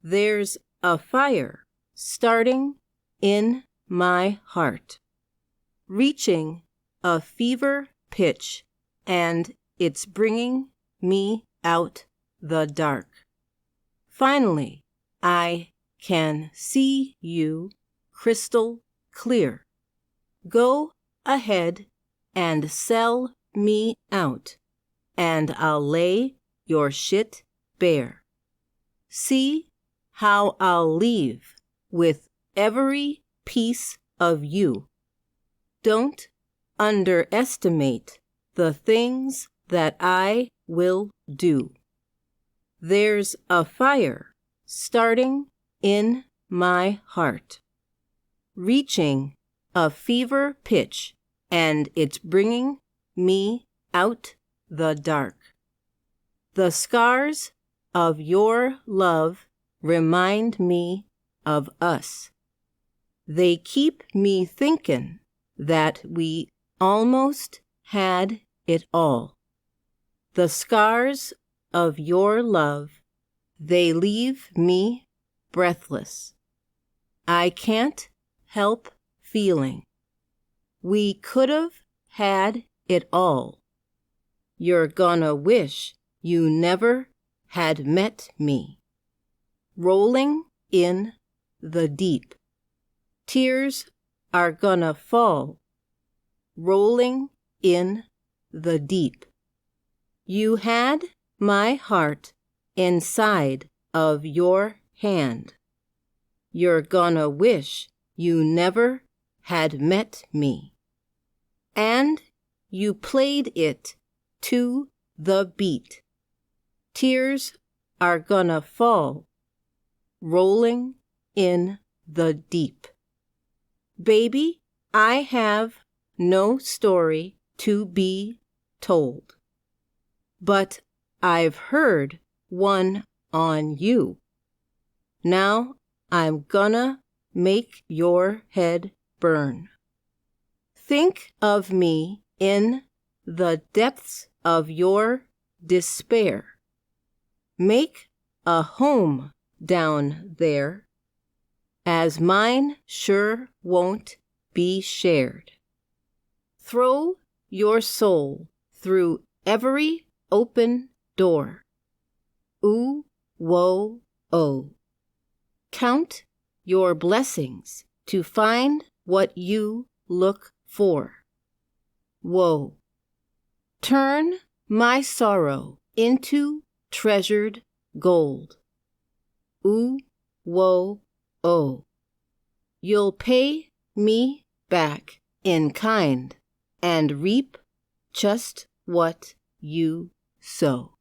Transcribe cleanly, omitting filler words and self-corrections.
There's a fire starting in my heart, reaching a fever pitch, and it's bringing me out the dark. Finally, I can see you crystal clear. Go ahead and sell me out, and I'll lay your shit bare. See how I'll leave with every piece of you. Don't underestimate the things that I will do. There's a fire starting in my heart, reaching a fever pitch, and it's bringing me out the dark. The scars of your love remind me of us. They keep me thinking that we almost had it all. The scars of your love, they leave me breathless. I can't help feeling we could have had it all. You're gonna wish you never had met me. Rolling in the deep, tears are gonna fall. Rolling in the deep. You had my heart inside of your hand. You're gonna wish you never had met me. And you played it to the beat. Tears are gonna fall, rolling in the deep. Baby, I have no story to be told, but I've heard one on you. Now I'm gonna make your head burn. Think of me in the depths of your despair. Make a home down there, as mine sure won't be shared. Throw your soul through every open door. Ooh, whoa, oh. Count your blessings to find what you look for. Whoa. Turn my sorrow into treasured gold. Ooh, whoa, oh. You'll pay me back in kind and reap just what you sow.